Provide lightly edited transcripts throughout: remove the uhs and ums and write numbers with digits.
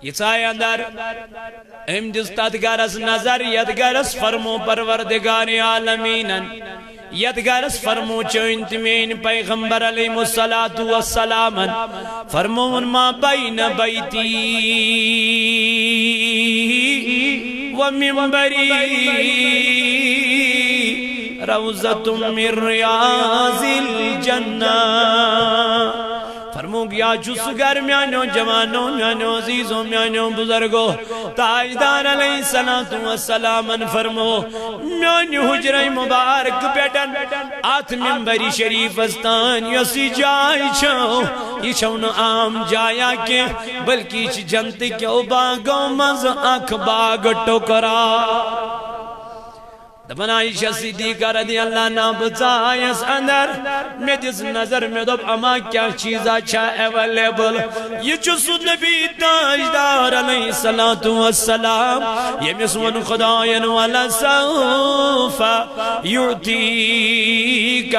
یہ چاہے اندر ام دس تت گرس نظر یت گرس فرمو پروردگار عالمین یت گرس فرمو چونت مین پیغمبر علیہ السلام فرمون ما بین بیتی و منبری روضۃ من ریاض الجنہ فرمو گیا جس گر میانو جوانو میانو عزیزو میانو بزرگو تاجدار علیہ السلام فرمو میانی حجر مبارک بیٹن آت منبری شریف استان یسی جائی چھو یہ چھونا عام جایا کے بلکہ چھ جنت کیوں باگو مز آنکھ باگ ٹکرا دبن عائشہ صدیقہ رضی اللہ عنہ بچائیس اندر میں جس نظر میں دب اما کیا چیز اچھا ایویلیبل یہ چس نبی تاجدار علیہ السلام یہ مسمن خداین والا سوف یعطیک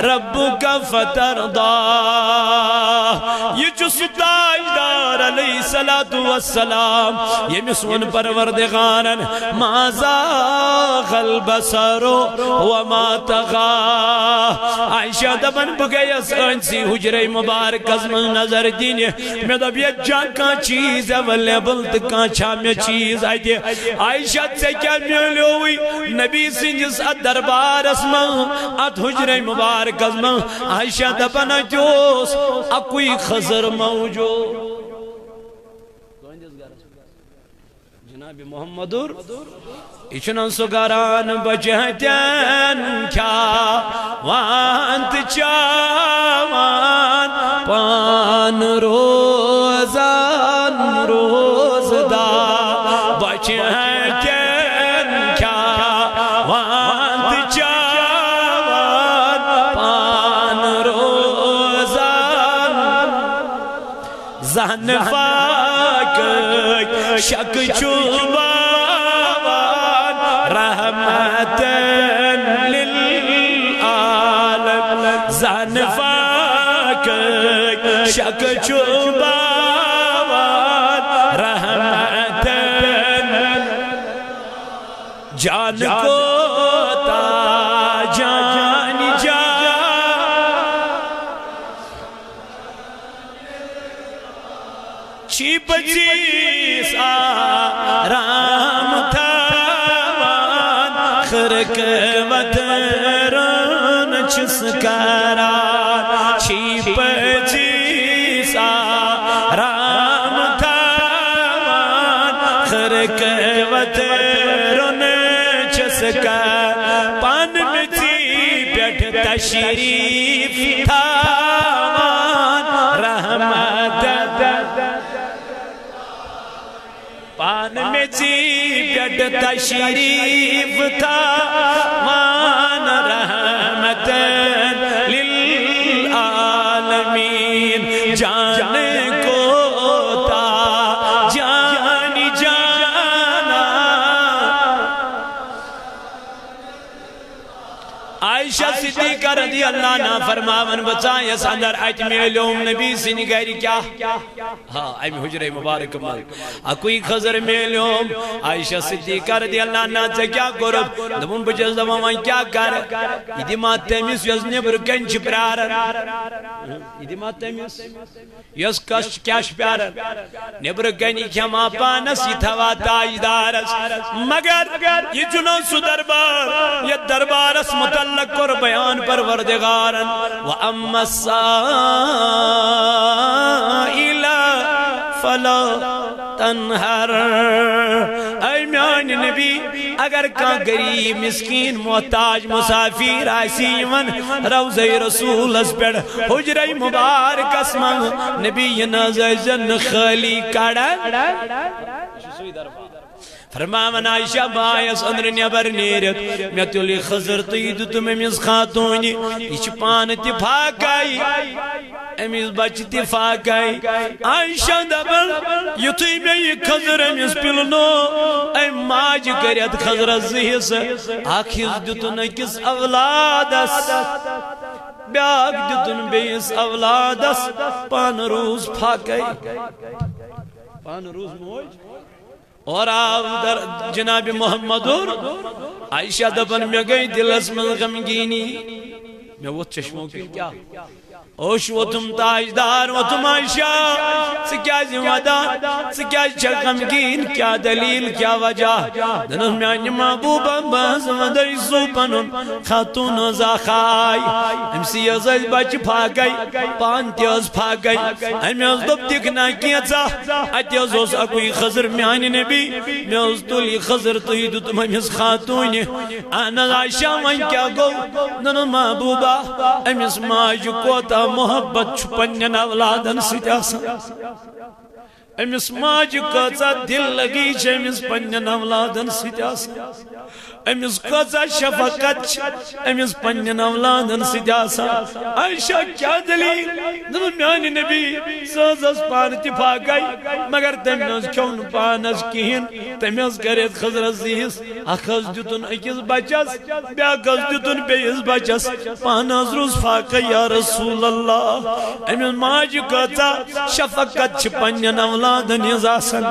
ربک فترضا یہ چس تاجدار علیہ السلام یہ مسمن پروردگارن مازا غلب بسرو وما تغا عائشہ دبن بگیا سانسی حجر مبارک از من نظر دینی میں دب یہ جان کا چیز اولیبل تکا چھا چیز آئی دی عائشہ سے کیا میلو ہوئی نبی سنجس دربار اسمان ات حجر مبارک از من عائشہ دبن جوس اکوئی خضر موجود جناب محمدور اچھنن سگران بجہتین کیا وانت چاوان پان روزان روز دا بجہتین کیا وانت چاوان پان روزان زہن فاک شک چوبا رحمت للعالم زنفاک شک چوبان رحمت جان کو تا جان جان چیپ چیز آرام تھا خرک وطران چس کران چیپ چیسا رام تھاوان خرک وطران چس کران پان میں چی پیٹ تشریف تھاوان رحمت پان میں چی پیٹ تشریف تھا مان رحمت للعالمین جان کو تا جان جانا عائشہ صدیقہ رضی اللہ عنہ فرماون بچائیں ساندر آیت میں لوم نبی سے نگاری کیا ہاں ایم حجر مبارک مال اکوئی خضر میں لوم عائشہ صدیقہ رضی اللہ عنہ سے کیا کرب دمون بجز دمون کیا کر ایدی مات تیمیس یز نبر کنچ پرارن ایدی مات تیمیس یز کش کیش پیارن نبر کنی کھما پانس یہ تھوا تاجدارس مگر یہ جنون سو دربار یہ دربارس متعلق کر بیان پروردگارن وَأَمَّا السَّائِلَ فَلَا تَنْهَرْ اے میان نبی اگر کان غریب مسکین محتاج مسافر آسی من روضہ رسول اس پیڑ حجرہ مبارک اسمان نبی نازن خالی کڑا فرماون عائشہ بایس اندر نیبر نیرت میں تلی خضر تید تمہیں مز خاتونی یہ پان اتفاق آئی امیز بچ اتفاق آئی عائشہ دبل یتی میں یہ خضر امیز پلنو اے ماج کریت خضر زیس آخیز دتن کس اولادس بیاک دتن بیس اولادس پان روز پھاک آئی پان روز موج اور آو در جناب محمد اور عائشہ دبن میں گئی دلس من غمگینی میں وہ چشموں کی کیا اوش و تم تاجدار و تم عائشہ سکیا زمدار سکیا غمگین کیا دلیل کیا وجہ دنم میانی محبوبہ باز ودر سوپنن خاتون زاخائی امسی ازل بچ پھاگئی پانتیوز پھاگئی امیوز دب دکھنا کیتا اتیوز اکوئی خضر میانی نبی میوز تولی خضر تویدو تم امیز خاتونی آنا عائشہ من کیا گو دنم محبوبہ امیز ماج کوتا محبت چھپنین اولادن سیدیاسا امیس ماج کچا دل لگی چھے امیس پنین اولادن سیدیاسا امیس کچا شفقت امیس پنین اولادن سیدیاسا عائشہ کیا دلیل میانی نبی سازس پانتی پاگئی مگر تمیز کیون پانس کہین تمیز کرید خضر عزیز اخذ دیتن اکیز بچس بیاکز دیتن بیز بچس پاناز روز فاقی یا رسول اللہ امیس ماج کچا شفقت چھ پنین اولادن یزاسن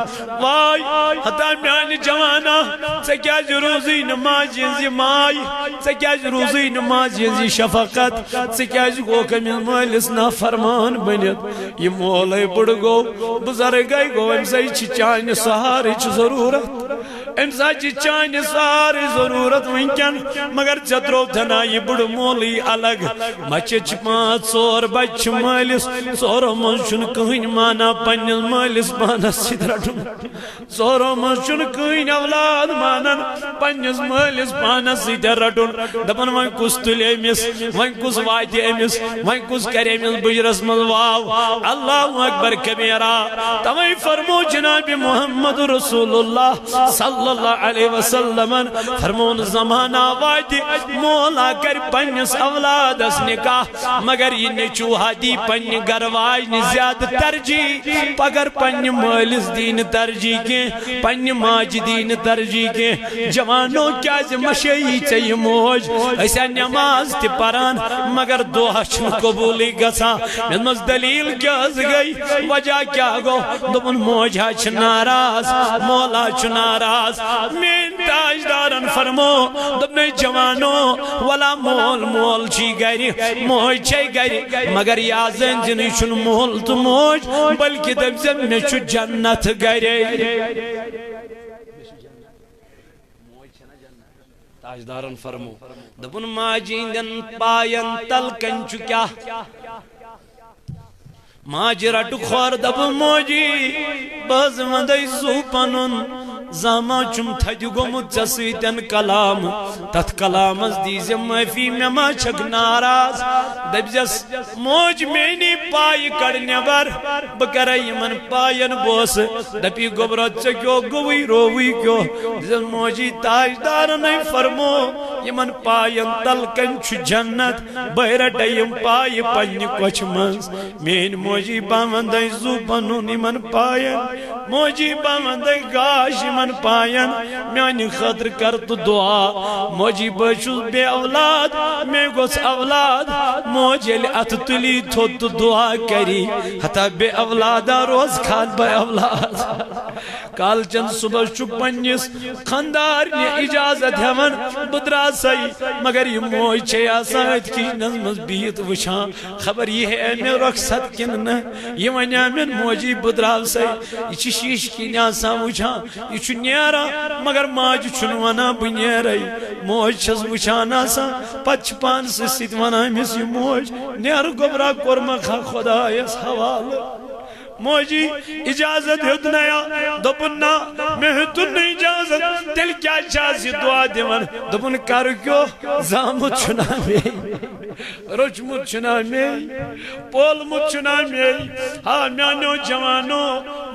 وائی حتا میانی جوانا سکیا جروزی نماز جنزی مائی سکیا جروزی نماز جنزی شفقت سکیا جو کمیل مالس نا فرمان بنید یہ مولی بڑھ گو بزرگئی گو امسائی چی چانی سہاری چی ضرورت امسائی چی چانی سہاری ضرورت ونکن مگر چترو تھنا یہ بڑھ مولی الگ مچے چپات سور بچ مالس سورو منشن کہیں مانا پنیل مالس مانا سدرٹن سورو منشن کہیں اولاد مانا پنیل مالس مانا سدرٹن دپن وان کس تلی امس وان کس واتی امس وان کس کرے امس بجرس ملواو اللہ اکبر کبیرہ تمہیں فرمو جناب محمد رسول اللہ صلی اللہ علیہ وسلم فرمون زمانہ واتی مولا کر پنیس اولاد اس نکاح مگر یہ نچوہا دی پنی گروائی نے زیادہ ترجیح پگر پنی مالس دین ترجیح کے پنی ماج دین ترجیح کے جوانوں کیا مشہی چاہیے موج ایسا نماز تی پران مگر دو حشن قبولی گسا مز دلیل کیا گئی وجہ کیا گو دبن موجہ چھ ناراض مولا چھ ناراض من تاجدارن فرمو دبن جوانوں ولا مول مول چی گری موج چی گری مگر یازن جنی چن مول تو موج بلکہ دبزن میں چھ جنت گری تاجدارن فرمو دبن ماجیندن پاین تلکن چکیا ماج رٹ خور دب موجی باز مدی سوپنن زاما چم تھج گمت چسیتن کلام تت کلام از دیزم معفی میں ما چھک ناراض دبجس موج مینی پائی کڑنے بر بکرائی من پائین بوس دپی گبرت چکیو گوی روی کیو دبجس موجی تاجدار نہیں فرمو یمن پائین تلکن چھ جنت بہرٹیم پائی پنی کچھ منز مین موجی باندائی زوپنون یمن پائین موجی باندائی گاش یمن پائین میانی خطر کرت دعا موجی بچوز بے اولاد میں گوس اولاد موجی ات تلی تھوت دعا کری حتی بے اولادا روز کھاد بے اولاد کال چند صبح چپنیس خاندار نے اجازت ہمن بدرا سائی مگر یہ موج چھے آسایت کی نظمز بیت وشان خبر یہ ہے میں رخصت کنن یہ ونیا من موجی بدرا سائی یہ چھ شیش کی نیاسا وشان یہ چھ نیارا مگر ماج چنوانا بنیارائی موج چھز وشان آسا پچ پان سے سیدوانا ہمیس یہ موج نیار گبرا کرمخا خدا اس حوال موجی اجازت ہدنیا دپنا میں ہدن اجازت تل کیا چاہسی دعا دیون دپن کر کیو زامت چنا میں روچ مت چنا میں پول مت چنا میں ہاں میانو جوانو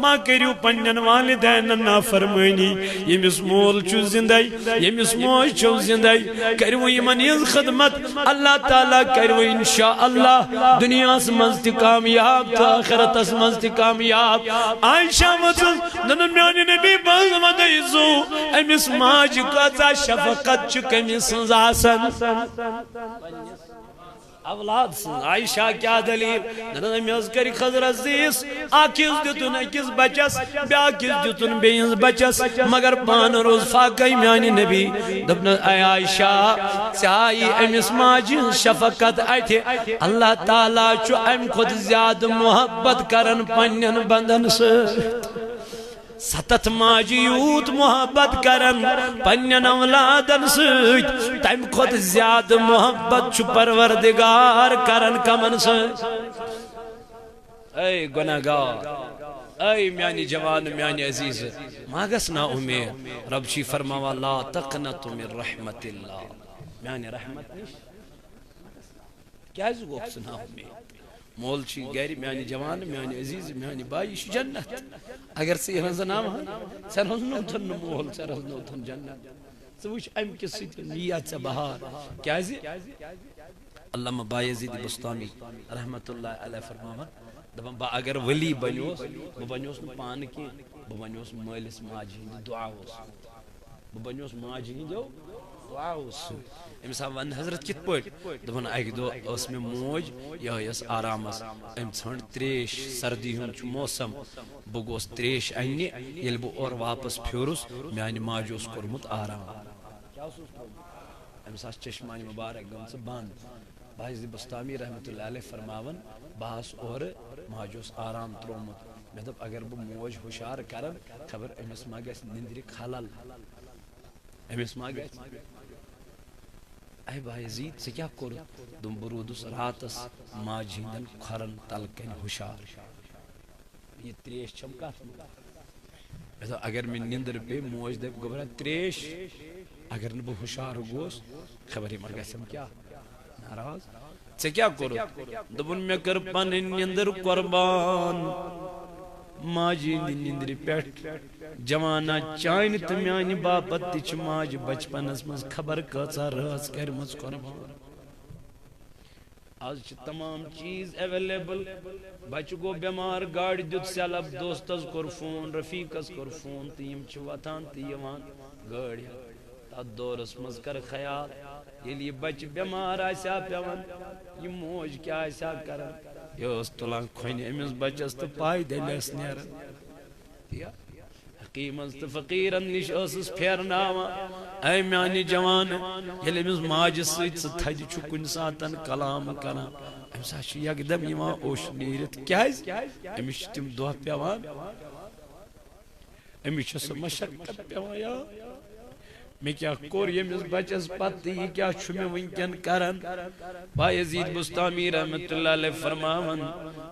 ما کریو پنجن والدین نا فرمینی یمیس مول چو زندائی یمیس موج چو زندائی کریو یمنیز خدمت اللہ تعالیٰ کریو انشاءاللہ دنیا سمزتی کامیاب تا آخرت سمزتی کامیاب عائشہ مطلب ننن میانی نبی باز مدیزو امیس ماج قضا شفقت چکمی سنزاسن اولاد سن عائشہ کیا دلیل دنہ میز کری خضر زیس آکیز دیتن اکیز بچس بیاکیز دیتن بیینز بچس مگر پان روز فاقی میانی نبی دبن اے عائشہ چاہی امس ماجی شفقت ایتھے اللہ تعالیٰ چو ام خود زیاد محبت کرن پنین بندن سے ستت ماجی یوت محبت کرن پنین اولادن سوچ تم خود زیاد محبت چو پروردگار کرن کمن سوچ اے گناہگار اے میانی جوان میانی عزیز ماغس نا امید رب چی فرماوا لا تقنط من رحمت اللہ میانی رحمت نیش کیا زگوک سنا امید مول چی گیری میانی جوان میانی عزیز میانی بائی شو جنت اگر سی رنز نام ہے سر ہز نوتن مول سر ہز نوتن جنت سوچ ام کسی نیت سے بہار کیا زی علامہ بایزید بستامی رحمت اللہ علیہ فرماوا دبن با اگر ولی بنیوس بنیوس پان کی بنیوس مالس ماجی دعا ہوس بنیوس ماجی جو دعا ہوس امسا ون حضرت کت پوٹ دبن ایک دو اس میں موج یا اس آرامس ام ژھنڈ تریش سردی ہن چھ موسم بگوس تریش اینی یل بو اور واپس پھیورس میانی ماج اوس کورمت آرام امسا چشمانی مبارک گمس بند بایزی بستامی رحمت اللہ علیہ فرماون باس اور ماجوس آرام ترومت میں دب اگر بو موج ہوشار کرن خبر امس ما گس نندری خلل امس ما گس اے بایزید سے کیا کور دم برودس راتس ماج ہندن کھرن تلکن ہوشار یہ تریش چمکا میں دب اگر میں نندر پہ موج دب گبرا تریش اگر نبو ہوشار گوس خبری ما گسم کیا ناراض سے کیا کرو دبن میں کر پن نندر قربان ماجی نندری پیٹ جوانا چائن تمیانی باپت تیچ ماج بچپن اس مز خبر کچا راز کر مز قربان آج تمام چیز اویلیبل بچ گو بیمار گاڑی دیت سیلب دوستز کر فون رفیقز کر فون تیم چواتان تیوان گاڑی تا دورس مز کر خیال یہ بچ بیمار آسیا پیون یہ موج کیا آسیا کرن یہ اس تلان کھوئنی امس بچس تو پائی دلیس نیرن حقیمز تو فقیرن نش اسس پھیرناوا اے میانی جوان یل امس ماج سیت ستھج چھ کن ساتن کلام کرنا امسا چھ یکدم یما اوش نیرت کیاز امس تم دو پیوان امس چھ مشقت پیوان یا میں کیا کور یمس بچس پتہ یہ کیا چھ میں ونکن کرن بایزید بستامی رحمت اللہ علیہ فرماون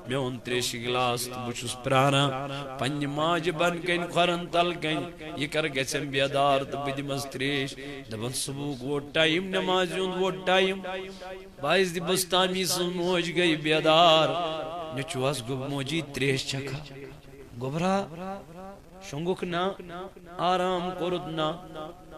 میں اون تریش گلاس بچس پرانا پنج ماج بن کن کھرن تل کن یہ کر گژھن بیدار تو بدمس تریش دبن صبح گو ٹائم نماز وہ ٹائم بایزید بستامی سن موج گئی بیدار نے چواس گو موجی تریش چکھا گبرا شنگوک نا آرام کرد نا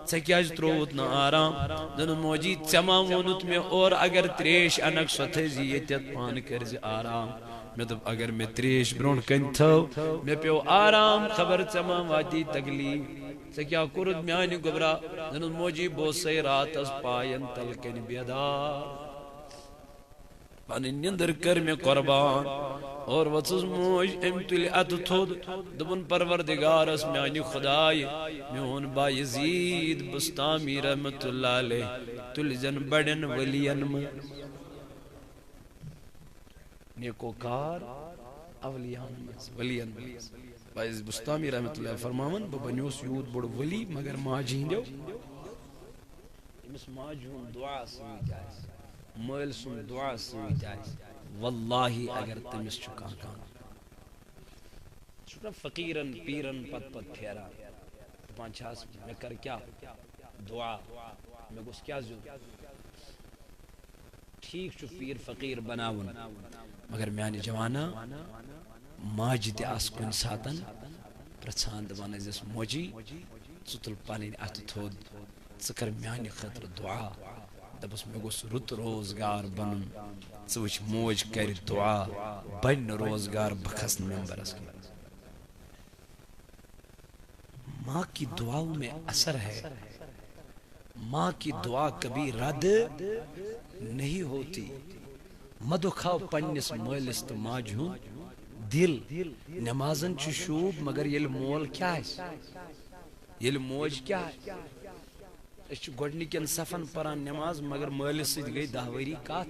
سکیاج تروت نا آرام دن موجی چما ونت میں اور اگر تریش انک سوتھزی یتت پان کرز آرام میں دب اگر میں تریش برون کن تھو میں پیو آرام خبر چما واتی تکلیف سکیا کرد میانی گبرا دن موجی بوسی رات اس پائن تلکن بیدار پانی نندر کر میں قربان اور وصز موج امتلی ات تھود دبن پروردگار اس میانی خدای میون بایزید بستامی رحمت اللہ علیہ تلزن بڑن ولین نیکو کار اولیان ولین بایزید بستامی رحمت اللہ فرماون ببنیوس یود بڑ ولی مگر ماجین دیو امس ماجون دعا سوی جائز مل سن دعا سوی جائز واللہ اگر تمس چکان کان چھوٹا فقیرن پیرن پت پت پھیرا پانچاس میں کر کیا دعا میں گوس کیا زیو ٹھیک چو پیر فقیر بناون مگر میانی جوانا ماج دی آس کن ساتن پرچھان دوانا جس موجی ستل پانی ات تھود سکر میانی خطر دعا دبس میں گوس رت روزگار بنن سوچ موج کر دعا بن روزگار بخسن ممبرس کی ماں کی دعاؤں میں اثر ہے ماں کی دعا کبھی رد نہیں ہوتی مدخاو پنس مالس تو ماج ہوں دل نمازن چھ شوب مگر یل مول کیا ہے یل موج کیا ہے اس گوڑنکین صفن پران نماز مگر مالس سید گئی 10 وری کات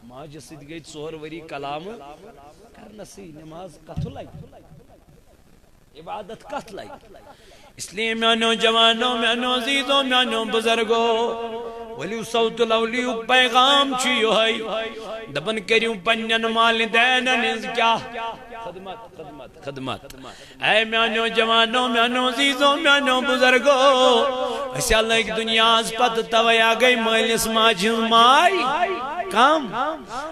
ماج سید گئی 4 وری کلام کرنسی نماز کتھ لگ عبادت کت لگ اس لیے میانو جوانوں میانو عزیزوں میانو بزرگوں ولیو صوت الاولیو پیغام چیو ہے دبن کریو پنین والدین نز کیا خدمت اے میانو جوانوں میانو عزیزوں میانو بزرگوں اسے اللہ ایک دنیا از پت تویا گئی مالس ماجھن مائی کام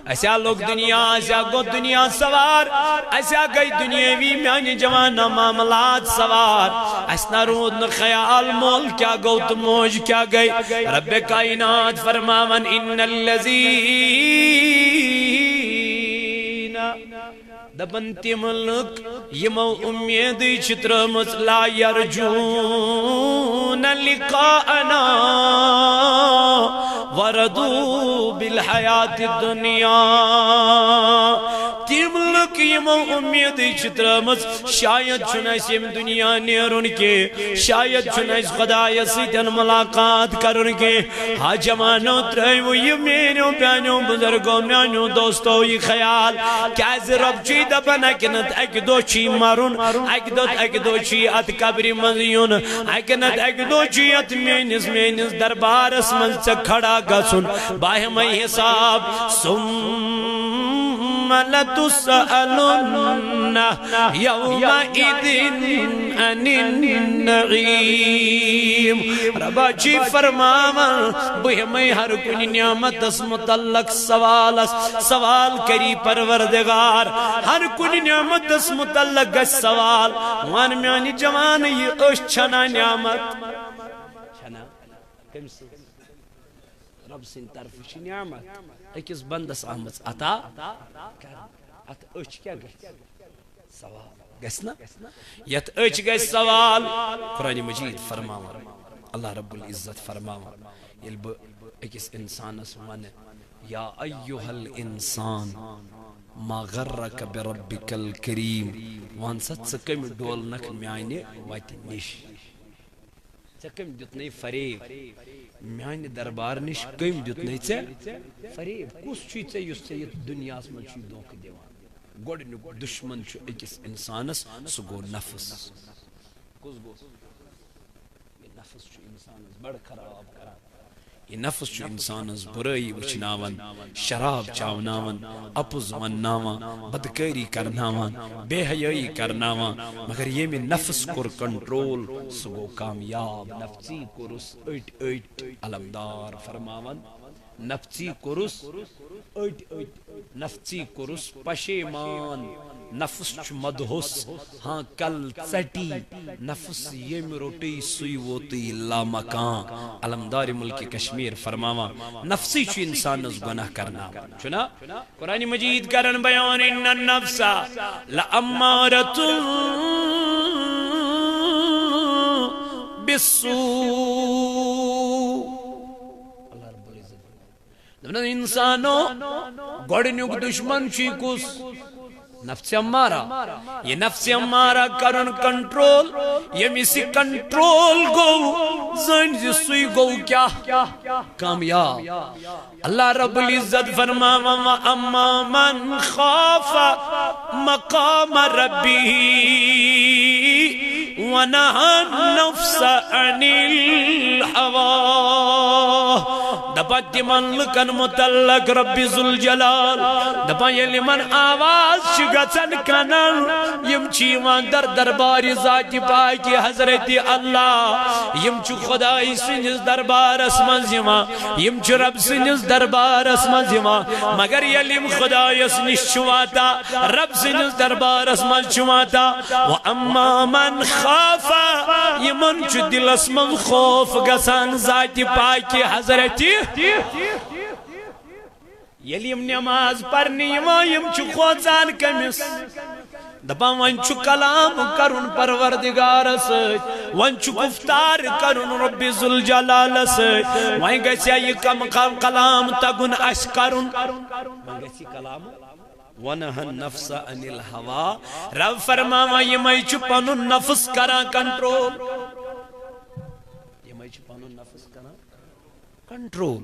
ایسا لوگ دنیا ایسا گو دنیا سوار ایسا گئی دنیاوی میانی جوانا معاملات سوار ایسا رود نہ خیال مول کیا گو تو موج کیا گئی رب کائنات فرماون ان اللذین دبن تملک یمو امید چترمت لا یرجون لقاءنا وردو بالحیات الدنیا تملک یمو امید چترمت شاید چنائس یم دنیا نیرون کے شاید چنائس خدا یسیتن ملاقات کرن کے ہا جمانو ترائیو یہ میرے پیانوں بزرگوں میانوں دوستوں یہ خیال کیسے رب چی دبن اکنت ایک دو چی مارون ایک دو چی ات قبری مزیون اکنت ایک دو چی ات مینس دربار اسمن سے کھڑا گسن باہم حساب ثم لتسألن یومئذ عن النعیم ربا جی فرماون بہم ہر کنی نعمت اس متعلق سوال کری پروردگار ہر کنی نعمت اس متعلق سوال وان میانی جوان یہ اش چھنا نعمت چھنا کم سے رب سن طرف چھ نعمت اکس بندس آمد عطا ات اچ کیا گئی سوال گسنا یت اچ گئی سوال قرآن مجید فرماون اللہ رب العزت فرماون یلب اکس انسان اسمان یا ایوہ الانسان ما غرک بربک الکریم وان ست سکم ڈولنک میانے واتی نش سکم جتنے فریب میانے دربار نش کم جتنے چے فریب کس چی چے یس چے یہ دنیا اس من چی دوک دیوان گوڑنک دشمن چو اکس انسانس سگو نفس کس گو یہ نفس چو انسانس بڑھ خراب کرا یہ نفس چو انسانس برائی وچناون شراب چاوناون اپز وناون بدکاری کرناون بے حیائی کرناون مگر یہ میں نفس کر کنٹرول سگو کامیاب نفسی کرس اٹ علمدار فرماون نفسی کرس اٹ نفسی کرس پشیمان نفس چھ مدہس ہاں کل ژٹی نفس یم روٹی سوئی ووتی لا مکان علمدار ملک کشمیر فرماوا نفسی چھ انسان اس گناہ کرنا چنا قرآن مجید کرن بیان ان النفس لامارۃ بالسوء انسانو گوڑنیوک دشمن چی کس نفس امارا یہ نفس امارا کرن کنٹرول یہ میسی کنٹرول گو زنج سوئی گو کیا کامیاب اللہ رب العزت فرماوا اما من خاف مقام ربی ونہا النفس عن الہوا دپا تمن لکن متعلق رب ذوالجلال دپا یلی من آواز شگتن کنن یم چیوان در دربار ذات پاکی حضرت اللہ یم چو خدای سنجز دربار اسمن یما یم چو رب سنجز دربار اسمن یما مگر یلیم خدای سنش چواتا رب سنجز دربار اسمن چواتا و اما من خافا یمن چو دل اسمن خوف گسان ذات پاکی حضرت یلیم نماز پرنی یم چو خوزان کمس دپان ونچو کلام کرن پروردگار سید ونچو گفتار کرن رب ذوالجلال سید وہیں گسیا یہ کلام تگن اس کرن وہیں گسی کلام وَنَهَا النَّفْسَ عَنِ الْحَوَىٰ رب فرماوا یہ میں پنن نفس کرا کنٹرول یہ میں پنن نفس کرا کنٹرول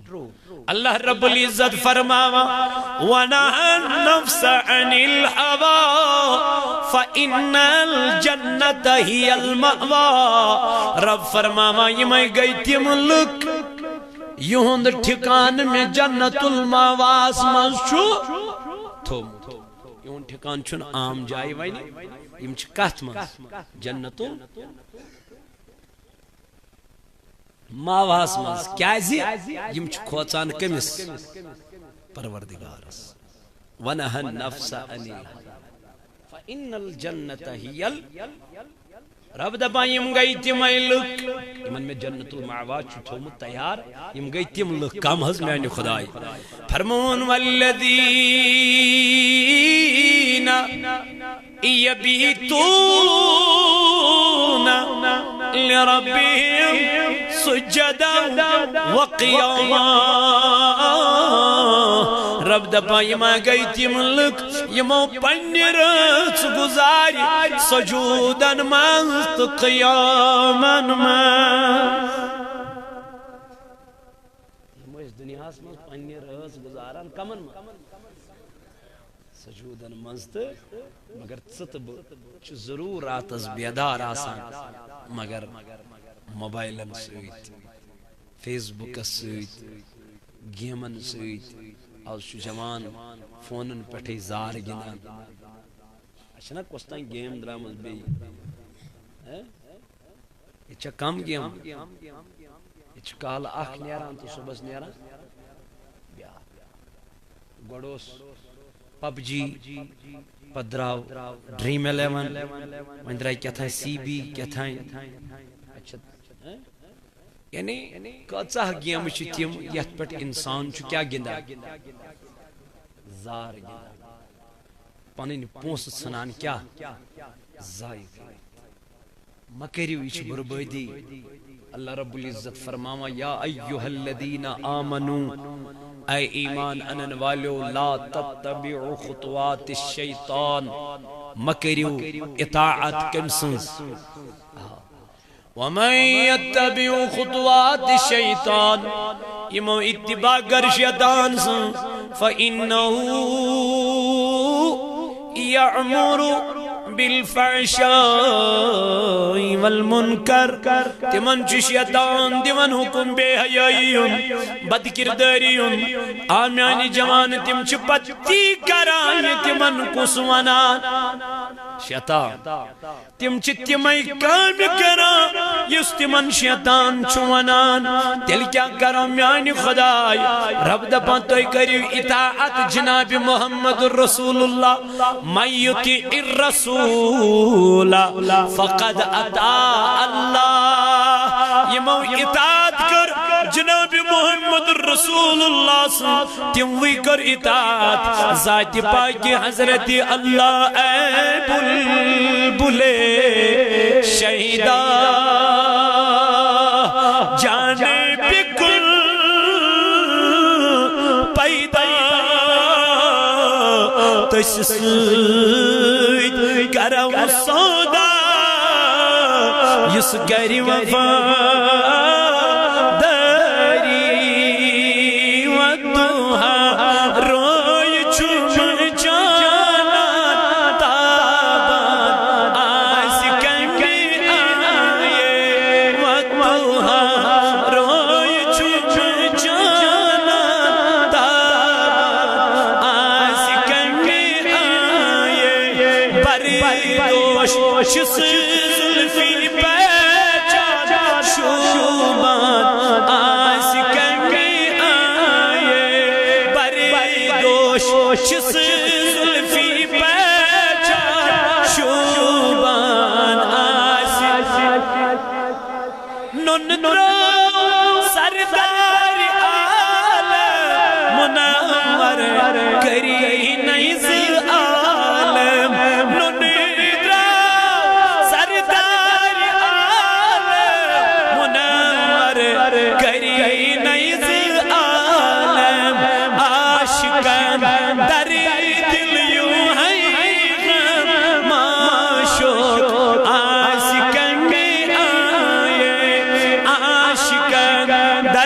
اللہ رب العزت فرماوا وَنَهَا النَّفْسَ عَنِ الْحَوَىٰ فَإِنَّ الْجَنَّةَ هِيَ الْمَأْوَىٰ رب فرماوا یہ میں گئی تیم لک یہند ٹھکان میں جنت الماواس منشو تھوم یہون ٹھکان چھن عام جائی وائنی یم چھ کات مز جنت ماواس مز کیازی یم چھ کھوچان کمس پروردگارس وَنَهَا النَّفْسَ عَنِ الْهَوَىٰ فَإِنَّ الْجَنَّةَ هِيَ رب دپان یم گئی تیم لک یمن میں جنت المعوا چھو تھومت تیار یم گئی تیم لک کم حض میانی خدای فرمون والذین یبیتون لربهم سجدا وقیاما رب دپان یما گئی تیم لک یمو پنی رچ گزاری سجودن مست قیامن مست یمو اس دنیا اس میں پنی رچ گزارن کمن مست سجودن مست مگر ستب چھ ضرور آتز بیدار آسان مگر موبائلن سویت فیس بک سویت گیمن سویت آج شو جوان فونن پٹھے زار گنان اچھنا کستان گیم درامز بھی اچھا کم گیم اچھا کال آخ نیران تو صبح نیران گوڑوس پب جی پدراو ڈریم 11 وندرائی کیا تھا سی بی کیا تھا یعنی کچھ گیم چھ تیم یت پٹ انسان چھ کیا گندا زار گندا پنن پونس سنان کیا زائد مکریو یہ بربادی اللہ رب العزت فرماوا یا ایھا الذین آمنو اے ایمان انن والو لا تتبعوا خطوات الشیطان مکریو اطاعت کمسنز وَمَنْ يَتَّبِعُ خُطُوَاتِ الشَّيْطَانِ یمو اتباع گر شیطان سن فَإِنَّهُ يَعْمُرُ بِالْفَحْشَاءِ وَالْمُنْكَرِ تمن چھ شیطان دیون حکم بے حیائیون بدکرداریون آمیانی جوان تم چھ پتی کران تمن کس ونان شیطان تم چھ تمہیں کام کران یس تمن شیطان چھ ونان تل کیا کرم میانی خدای رب دپان توی کریو اطاعت جناب محمد رسول اللہ من یطیع الرسول فقد اطاع اللہ یمو اطاعت کر جناب محمد رسول اللہ تم وی کر اطاعت ذات پاک حضرت اللہ اے بلبلے شہیدہ جانے بکل پیدا تسسید کرو سودا یس گری وفا شس زلفی پیچا شوبان آس کنگی آئے بری دوش شس زلفی پیچا شوبان آس ننرو سردار عالم منور کری نیز عالم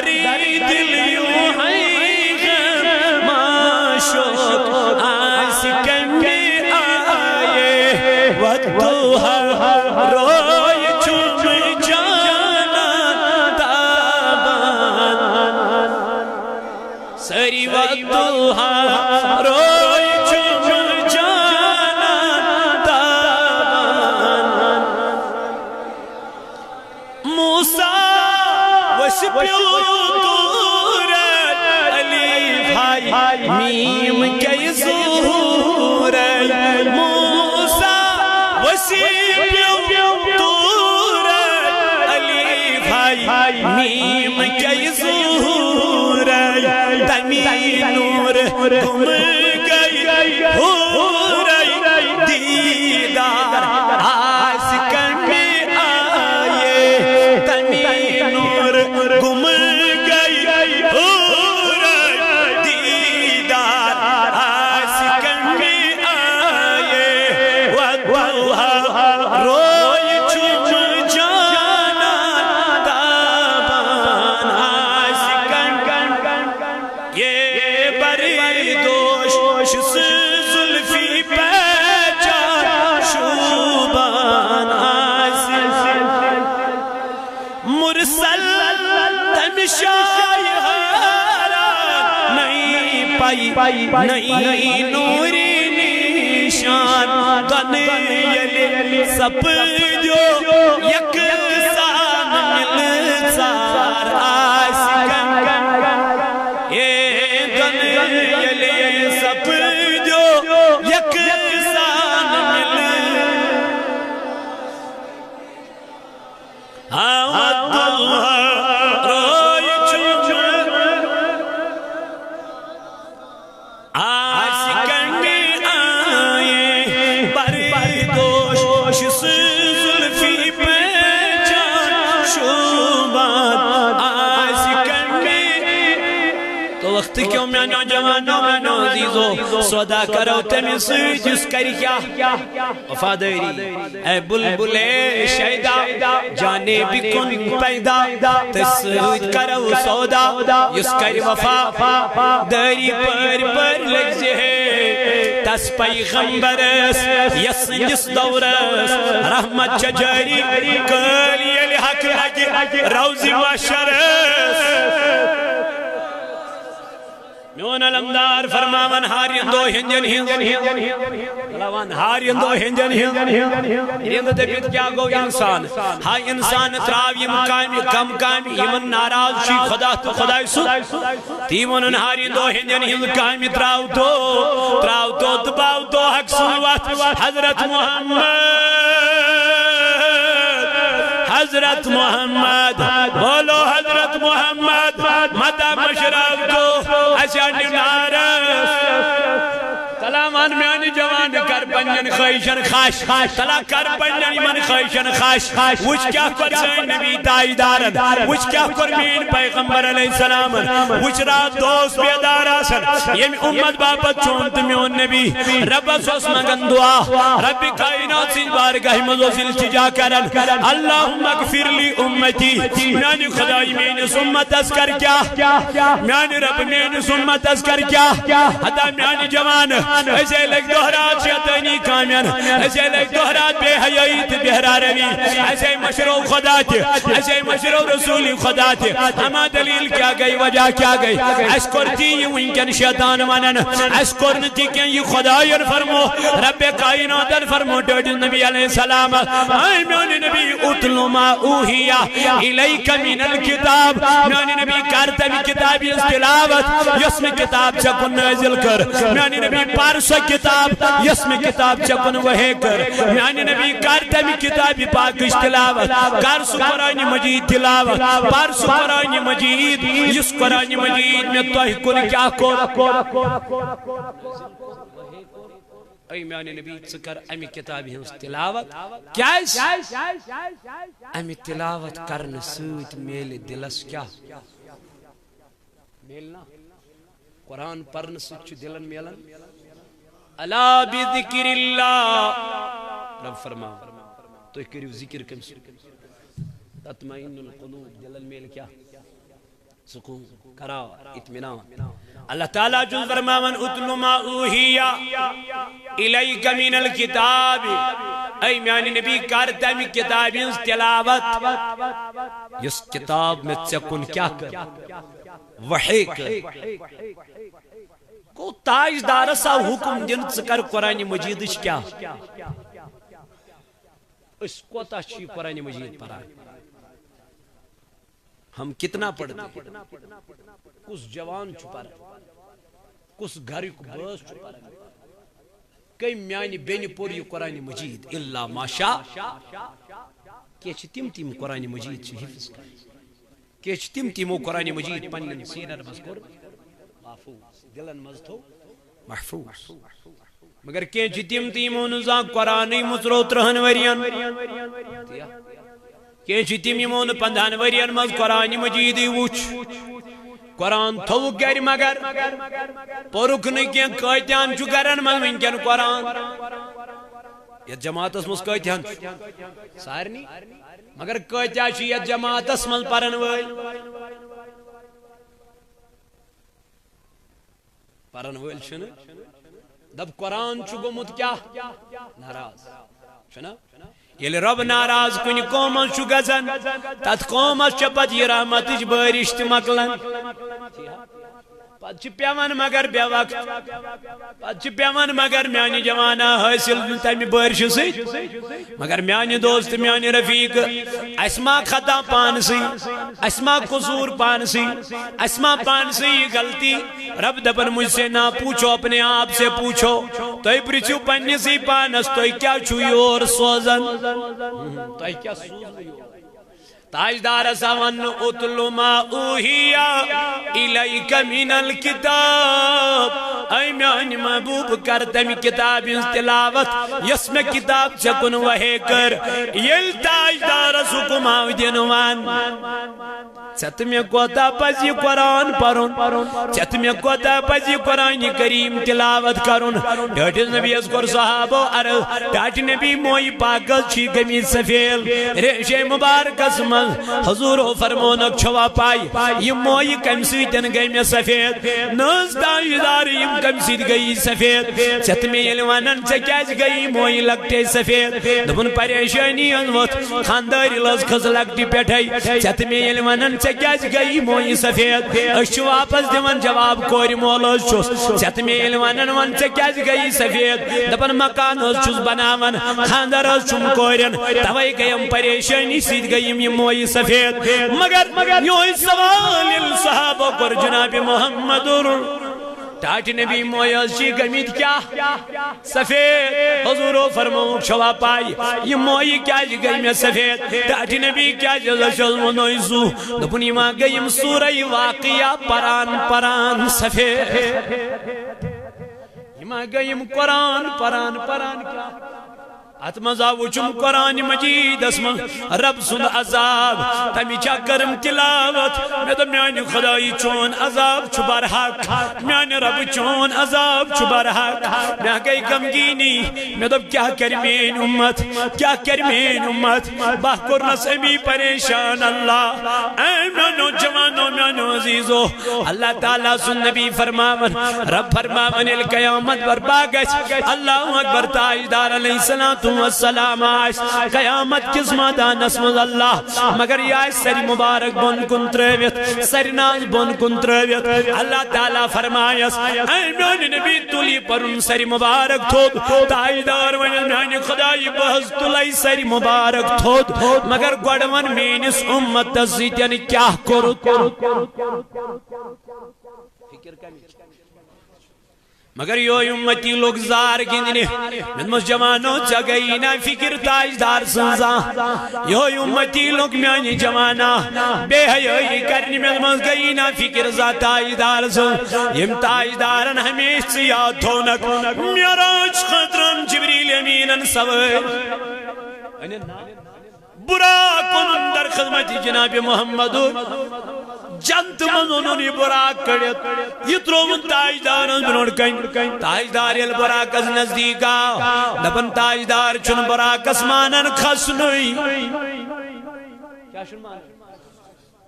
دری دل یوں ہے معشوق آس کمی آئے والدوحا روئے چوم جانا تابان سری والدوحا روئے چوم جانا تابان موسیٰ وشپیو دور علی بھائی میم کے ظہور موسیٰ وشپیو دور علی بھائی میم کے ظہور تمی نور گم گئی ہور دیدار آس کمی آئے تمی نور گم گئی ہور دیدار آس کمی آئے والدوحا روئے چوم جانا تابان آس کمی یہ بری دوش سے زلفی پہچان شوبان آس مرسل تمشائی حیران نہیں پائی نہیں نوری نشان دنیلی سب جو یک سان ملزار آس کمی یہ دنیلی سب جو یک سان ملزار والدوحا روئے چوم آس کمی آئے بری دوش سے زلفی پہچان شوبان آس کمی تو وقت کیوں میں نوجوانوں میں نوزیزو سودا کرو تمہیں سوئی جس کری کیا وفاداری اے بلبل شیدہ جانے بھی کن پیدا تسوید کرو سودا جس کری وفا داری پر لگ جہے تس پیغمبرس یس جس دورس رحمت چجاری کلی علی حق لگی روزی وشرس میون علمدار فرماون ہارین دو ہنجن ہارین دو ہنجن ہند دبیت کیا گو انسان ہائی انسان تراوی مقامی کم کامی یمن ناراض شی خدا تو خدای سو تیمون ہارین دو ہنجن ہند کامی تراو تو دباو تو حق سنوات حضرت محمد بولو حضرت محمد مدہ مشرف تو اشانی نارس سلامان میانی جوان کر پنجن خیشن خاش تلا کر پنجن من خیشن خاش وچ کیا کر سین نبی تائی دارن وچ کیا کر مین پیغمبر علیہ السلام وچ رات دوست بیدار آسن یہ امت باپت چونت میون نبی رب سوس مگن دعا رب کائنات سن بارگاہ مزو سلچجا کرن اللہم اغفر لی امتی میانی خدای مین سمت اسکر کیا میانی رب مین سمت اسکر کیا حدا میانی جوان ایسے لگ دہرات شیطانی کامین ایسے لگ دہرات بے حیائیت بہرا روی ایسے مشروع خدا تھی ایسے مشروع رسول خدا تھی ہما دلیل کیا گئی وجہ کیا گئی اسکرتی یہ انکن شیطان منن اسکرتی کیا یہ خدایر فرمو رب کائنات فرمو ڈوڑ نبی علیہ السلام آئی میونی نبی اتلو ما اوہیا الیک من الکتاب میونی نبی کرتا بھی کتابی استلاوت یسم کتاب چکن نازل کر میونی نبی پارسا کتاب یسم کتاب چکن وحی کر میانی نبی کرتا بھی کتابی پاکش تلاوت کارسو قرآن مجید تلاوت پارسو قرآن مجید یس قرآن مجید میں توہی کن کیا کر ای میانی نبی چکر امی کتابی ہنس تلاوت کیس امی تلاوت کرن سوت میل دلس کیا میلنا قرآن پرن سوچ دلن میلن الا بذکر اللہ رب فرما تو ایک کریو ذکر کم تطمئن القلوب دلن میل کیا سکون قرار اطمینان اللہ تعالیٰ جو فرماون اتلو ما اوحیا الیک من الکتاب اے میانی نبی کرتا میں کتاب انس تلاوت اس کتاب میں چکن کیا کر وحی کر کو تاجدار سا حکم دن چکر قرآن مجید کیا اس کو تاشی قرآن مجید پڑھا ہم کتنا پڑھتے ہیں کس جوان چھپا رہا کس گھر کو بس چھپا رہا کئی میانی بینی پوری قرآن مجید اللہ ماشا کیچ تم قرآن مجید سے حفظ کر کیچ تم قرآن مجید پنن سینر مذکر محفوظ دلن مزتو محفوظ مگر کیچ تم نزا قرآن مصروت رہن وریان کیچ تم 15 ورین مز قرآن مجید وچ قرآن تھو گر مگر پورک نکین قیتیان چو گرن من ونکین قرآن یہ جماعت اس مز قیتیان سارنی مگر قیتیا چی یہ جماعت اس مز پرن ویل چھن دب قرآن چو گمت کیا ناراض چھنا یل رب ناراض کن قومس چو گزن تت قومس چپت یہ رحمتش بارش مکلن پت پیون مگر بے وقت پت پیون مگر میانی جوانا حاصل تمہ بارش ست مگر میانی دوست میانی رفیق اسما خطا پانسی اسما قصور پانسی اسما پانسی غلطی رب دبن مجھ سے نہ پوچھو اپنے آپ سے پوچھو تو پرچو پنی سی پانس تو کیا چھوئی اور سوزن تو کیا سوزن تاجدار سوان اتلو ما اوحیا الیک من الکتاب اے میانی محبوب کرتمی کتاب تلاوت یس میں کتاب چکن وحی کر یل تاجدار سکم آو دینوان چت میں کوتا پزی قرآن پرون چت میں کوتا پزی قرآن کریم تلاوت کرن ڈاٹی نبی اذکر صحابو ڈاٹی نبی موئی پاکل چھی گمی سفیل ریشے مبارک اسمال حضور فرمونک چھوا پائی یہ موئی کم سیتن گئی میں سفید نز داجدار یم کم سیت گئی سفید چت میں یلوانن چکیج گئی موئی لگتے سفید دبن پریشانی انوت خانداری لز خز لگتی پیٹھائی چت میں یلوانن چکیج گئی موئی سفید اشو واپس دیون جواب کوری مولوز چوس چت میں یلوانن ون چکیج گئی سفید دبن مکان از چوس بناون خاندار از چم کورین توائی گیم پریشانی سیت گئیم یہ موئی سفید مگر یوں سوال صحابہ پر جناب محمد ٹاٹ نبی مویز چی گمید کیا سفید حضور فرمو شوا پائی یہ موئی کیا جی گئی میں سفید ٹاٹ نبی کیا جزا شلم نویزو دپنی ماں گئیم سورہ واقعہ پران سفید یہ ماں گئیم قرآن پران کیا اتمزا وچم قرآن مجید اسم رب سن عذاب تمی چاکرم تلاوت میں تو میانی خدای چون عذاب چھبار حق میانی رب چون عذاب چھبار حق میں گئی کمگینی میں تو کیا کرمین امت باہ کرنا سمی پریشان اللہ اے میانو جوانو میانو عزیزو اللہ تعالیٰ سن نبی فرماون رب فرماون القیامت برباگش اللہ اکبر تاجدار علیہ السلام والسلام آئیس قیامت کس مادان اسم اللہ مگر یہ سری مبارک بن کن ترویت سری ناز بن کن ترویت اللہ تعالیٰ فرمائیس اے میانی نبی تولی پرن سری مبارک تھود تاجدار میانی خدای بحث تولی سری مبارک تھود مگر گوڑون مینس امت تزید یعنی کیا کرو فکر کمی مگر یو امتی لوگ زار گندنے من مس جوانو چگئی نا فکر تاجدار سنزا یو امتی لوگ میانی جوانا بے حیائی کرنی من مس گئی نا فکر زا تاجدار سن یم تاجدارن ہمیش سے یاد تھونک میراج خطرم جبریل امینن سوئے برا کنن در خدمت جناب محمد جنت منونی براک کڑیت یہ ترومن تاجدار بنوڑ کن تاجدار یل براک از نزدیکا دپن تاجدار چن براک اسمانن خسنوی کیا شن مانا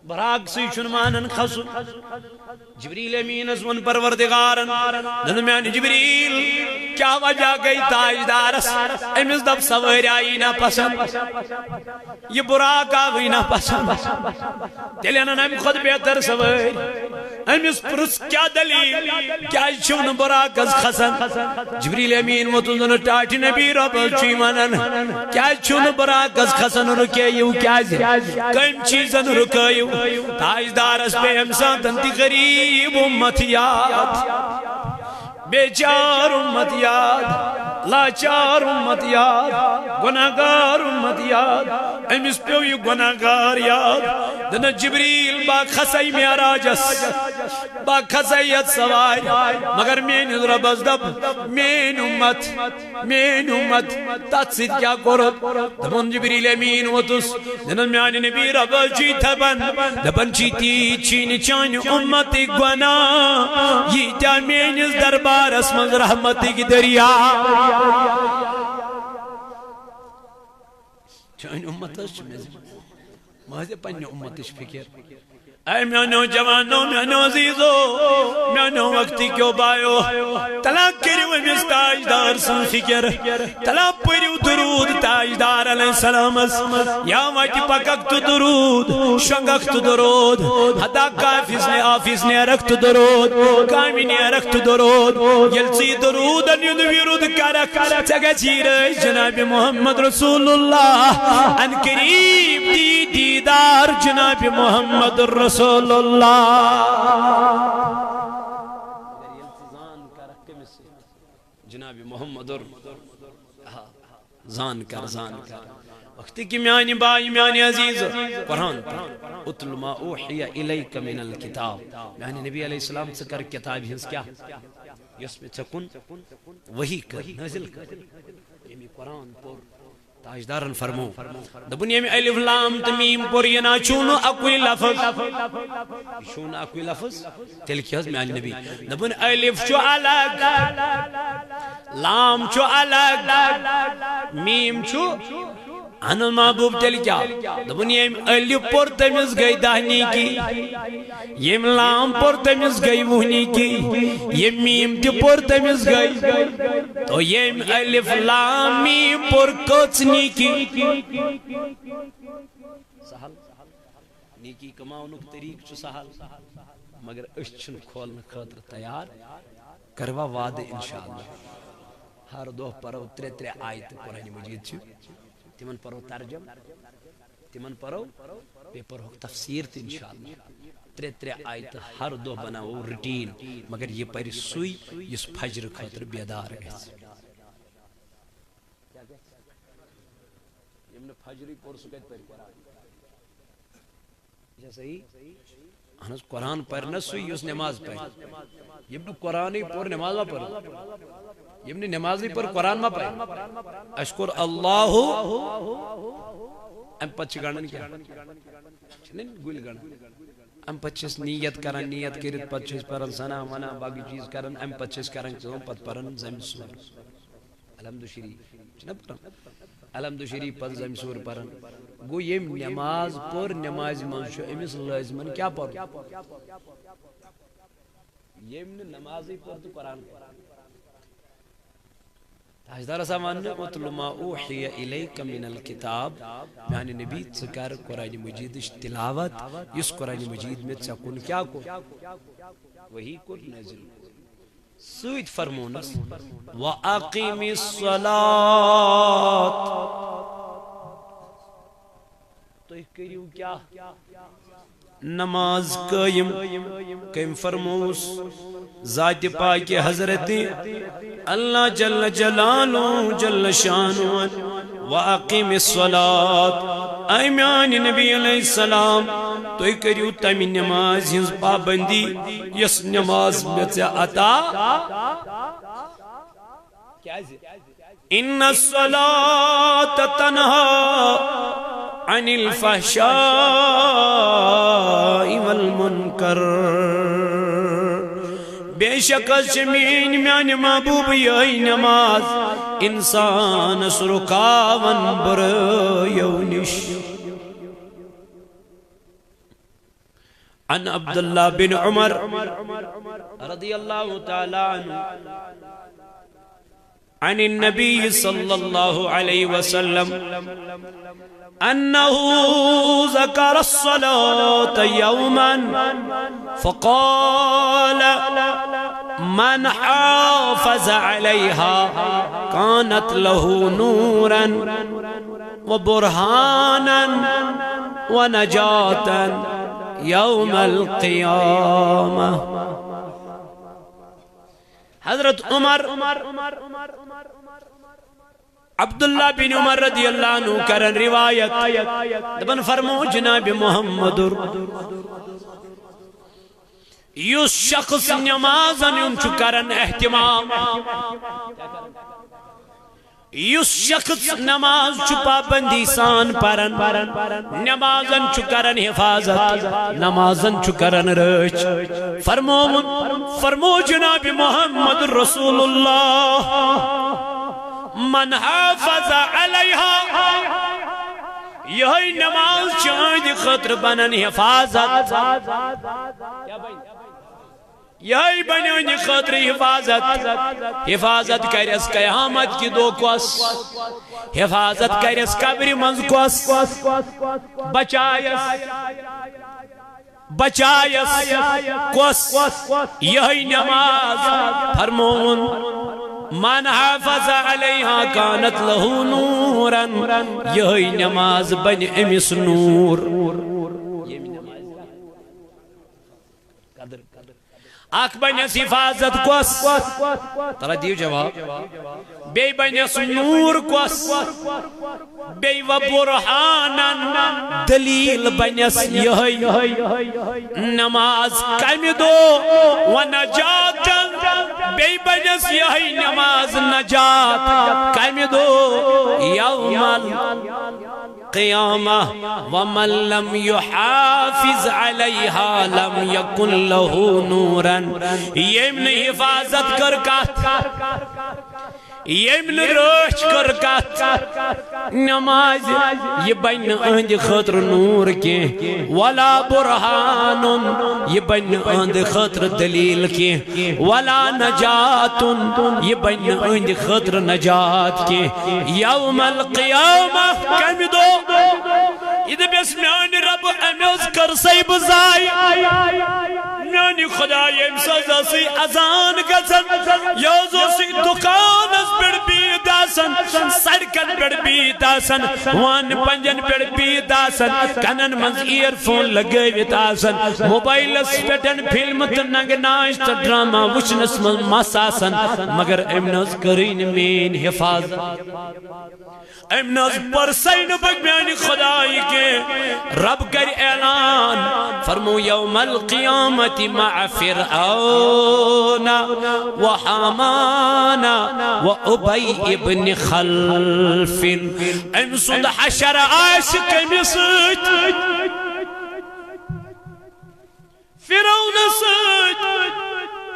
براق سی چھن مانن خسو جبریل امین ون پروردگارن دن میان جبریل کیا وجہ گئی تاجدارس امس دب سواری آئی نا پسند یہ براق آئی نا پسند تیلین ام خود بہتر سواری امس پرس کیا دلیل کیا چھن براق از خسن جبریل امین وطن ٹاٹ نبی رب چی منن کیا چھن براق از خسن رکیو کیا کم چیزن رکیو تاجدار اس پہ امسان تنتی غریب امت یاد بیچار امت یاد لاچار امت یاد گناہگار امت یاد امس پیو یہ گناہگار یاد دن جبریل با خسی معراجس با خسیت سوار مگر مین رب از دب مین امت تات سید کیا کرد دبن جبریل امین وطس دن میان نبی رب چی تبن دبن چی تی چین چان امت گناہ یہ تا مین اس دربار اسمز رحمتی کی دریا چان امت اس چمیز مازے پنی امت اس فکر اے میانو جوانو میانو عزیزو میانو وقتی کیوں بایو طلاق کریو امیس تاجدار سن فکر طلاق پریو درود تاجدار علیہ السلام یا واٹی پکک تو درود شنگک تو درود حدا کافیز نے آفیز نے رکھ تو درود کامی نے رکھ تو درود یلسی درود انیود ویرود کرک چگہ چیر جناب محمد رسول اللہ ان قریب دیدار جناب محمد رسول اللہ جناب محمد زان کر وقتی کی میانی بائی میانی عزیز قرآن اتل ما اوحی الیک من الکتاب میانی نبی علیہ السلام سے کر کتاب ہنس کیا یس میں چکن وہی کر نازل کر یمی قرآن پر تاجدارن فرمو دبن یمی الف لام تمیم پر ینا چونو اکوی لفظ چونو اکوی لفظ تیل کی حض میانی نبی دبن الف چو الگ لام چو الگ میم چو انل محبوب تیل کیا دبن یم الف پر تمیز گئی دہنی کی یم لام پر تمیز گئی وہنی کی یم میم تی پر تمیز گئی تو یم الف لام میم پر کچنی کی سہل نیکی کماؤنک طریق چو سہل مگر اشچن کھولن خاطر تیار کروا وعد انشاءاللہ ہر دو پرو ترے آیت قرآن مجید چھو تمن پرو ترجم تمن پرو پیپر ہو تفسیر تی انشاءاللہ ترے آیت ہر دو بناو روٹین مگر یہ پری سوئی اس فجر خاطر بیدار گئے یمن فجری پور سکت پر قرآن جیسا ہی ہنس قرآن پرنا سوئی اس نماز پر یمن قرآنی پور نماز پر یمن نمازی پر قرآن ما پائے اشکر اللہ ام پچھ گانا کیا چلیں گول گانا ام پچھس نیت کرن نیت کرت پچھس پرن سنا منا باقی چیز کرن ام پچھس کرن چلوں پت پرن زم سور الحمد شریف چنا پرن الحمد شریف پت زم سور پرن گو یم نماز پر نماز منشو امس لازمن کیا پر یم نمازی پر تو قرآن تاجدار سامان اتل ما اوحی الیک من الکتاب یعنی نبی ذکر قرآن مجید تلاوت اس قرآن مجید میں چکن کیا کو وہی کو نازل سوید فرمونس وَأَقِمِ الصَّلَاةِ تو ایک کریو کیا نماز قائم فرموس ذات پاک حضرت اللہ جل جلالہ جل شانہ وَأَقِمِ الصَّلَاةِ اے میانی نبی علیہ السلام تو ایک کریو تمی نماز ہنس پابندی یس نماز میں سے عطا ان الصلاة تنہا عن الفحشاء والمنکر بے شک زمین میان محبوب یہی نماز انسان سرکاون بر یونش عن عبداللہ بن عمر رضی اللہ تعالی عنہ عن النبي صلى الله عليه وسلم أنه ذكر الصلاة يوما فقال من حافظ عليها كانت له نورا وبرهانا ونجاة يوم القيامة. حضرت عمر عبداللہ بن عمر رضی اللہ عنہ کرن روایت دبن فرمو جناب محمد یس شخص نمازن انچو کرن احتمام یس شخص نماز چو پابندی سان پرن نمازن چو کرن حفاظت نمازن چو کرن رچ فرمو جناب محمد رسول اللہ من حافظ علیہا یہی نماز چاند خطر بنن حفاظت یہی بنن خطر حفاظت حفاظت کرس قیامت کی دو کوس حفاظت کرس قبر منز کوس بچائس کوس یہی نماز فرمون من حافظ علیہا کانت لہو نورا یہی نماز بن امس نور آکھ بنیس حفاظت کوس ترہ دیو جواب بے بنیس نور کوس بے و برحانا دلیل بنیس یہی نماز کمی دو و نجاتا بے بنیس یہی نماز نجات کمی دو یوم القیامہ ومن لم يحافظ علیہا لم یکن لہو نورا یمن حفاظت کرکات یمن روش کرکات نماز یہ بین اہند خطر نور کے ولا برحان یہ بین اہند خطر دلیل کے ولا نجات یہ بین اہند خطر نجات کے یوم القیامہ کمی دو یہ بیس میانی رب امیز کرسی بزائی میانی خدا یمسازا سی ازان گزن یوزو سی دکان از بڑ بید آسن سڑکن بڑ بید آسن وان پنجن بڑ بید آسن کنن منز ایئر فون لگویت آسن موبائل سپیٹن فلم تنگ ناشت ڈراما وچنس مس آسن مگر امنز کرین مین حفاظت امنز پرسین بگ میانی خدای کے رب کر اعلان فرمو یوم القیامت مع فرعون و حامان و ابی ابن خلف امسند حشر عاشق مسجد فرعون سجد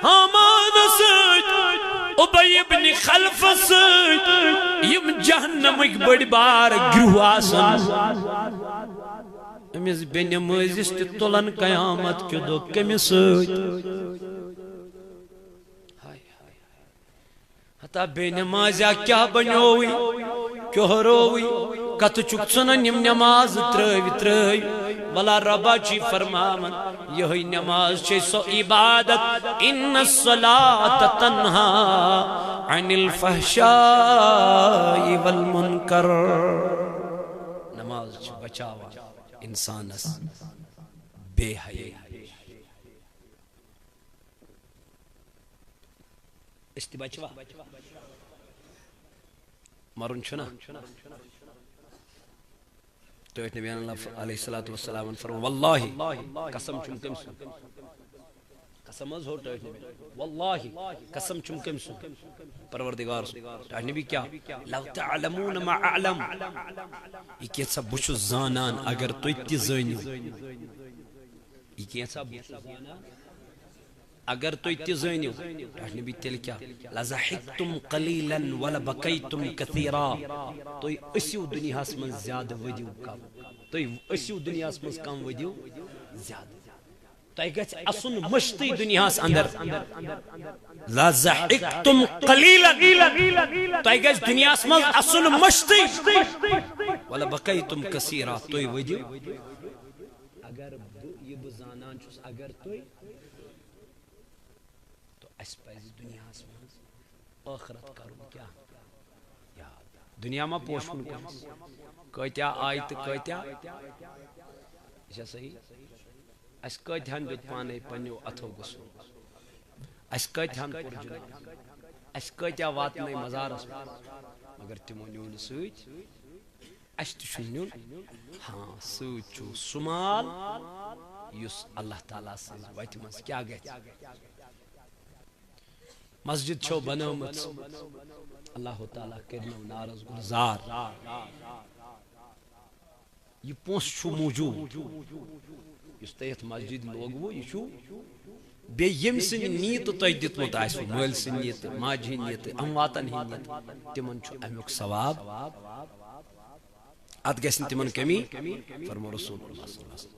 حامان سجد ابی ابن خلف سجد یم جہنم ایک بڑی بار گروہ آسن امیز بین موزیست تولن قیامت کے دو کمی سجد حتی بین مازیا کیا بنیوئی کیوں روئی کت چک سنن یم نماز تروی ولا ربا چی فرمامن یہی نماز چی سو عبادت ان الصلاة تنہا عن الفحشاء والمنکر نماز چی بچاوا انسان اس بے حیائی استی بچوا مرن چھنا تو ایت نبی علیہ السلام فرمو واللہ قسم چم کم سن قسم از ہوتا ایت نبی واللہ قسم چم کم سن پروردگار سن تو ایت نبی کیا لو تعلمون ما اعلم یہ کیسا بچو زانان اگر تو اتی زانیو یہ کیسا بچو زانان اگر تو اتی زانیو تو ایت نبی تیل کیا لزحکتم قلیلا ولبکیتم کثیرا تو اسیو دنیا اس من زیادہ ودیو کم تو اسیو دنیا اس من کم ودیو زیادہ تۄہہِ گژھِ اَسُن مٔشتٕے دُنیاہس اندر لَضَحِکْتُمْ قَلِيلًا تۄہہِ گژھِ دُنیاہس منٛز اَسُن مٔشتٕے وَلَبَقَيْتُمْ كَثِيرًا تُہۍ ؤدِو اگر بہٕ زانان چھُس اگر تُہۍ تہٕ اَسہِ پَزِ دُنیاہس منٛز ٲخرت کرُن کیٛاہ یاد دُنیا ما پوشُن کٲنٛسہِ کۭتیاہ آیہِ تہٕ کۭتیاہ یہِ چھا صحیح اَسہِ کۭتہن دیُت پانے پنٛنیو اَتھو غُسل اَسہِ کۭتہن کوٚر جُنوٗن اَسہِ کۭتیاہ واتنٲے مزارس مگر تِمو نیوٗ نہٕ سۭتۍ اَسہِ تہِ چھُ نیُن ہاں سۭتۍ چھُ سُہ مال یُس اللہ تعالیٰ سٕنٛزِ وَتہِ منٛز کیٛاہ گژھِ مسجد چھو بنٲومٕژ اللہ تعالیٰ کٔرنو نارس گُلزار یہِ پونٛسہٕ چھُ موٗجوٗد یُس تۄہہِ یتھ مسجد لوگوٕ یہِ چھُ بیٚیہِ ییٚمہِ سٕنٛدِ نیٖتہٕ تۄہہِ دیُتمُت آسوٕ مٲلۍ سٕنٛدِ نیٖتہٕ ماجہِ ہٕنٛدۍ نیٖتہٕ امواتن ہٕنٛدۍ نیٖتہٕ تِمن چھُ امیُک ثواب اتھ گژھِ نہٕ تِمن کمی فرمو رسول اللہ صلی اللہ علیہ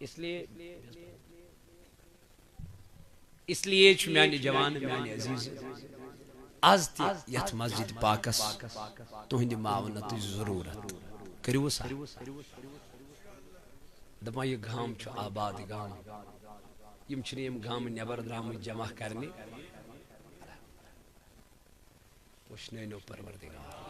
وسلم اس لیے چھُ میانہِ جوان میانہِ عزیٖز آز تہِ یتھ مسجد پاکس تُہنٛدِ معاونتٕچ ضروٗرت کٔرِو سا دپان یہِ گام چھُ آباد گام یِم چھِنہٕ یِم گامہٕ نٮ۪بر درٛامٕتۍ جمع کرنہِ وٕچھنٲیِو پروردگار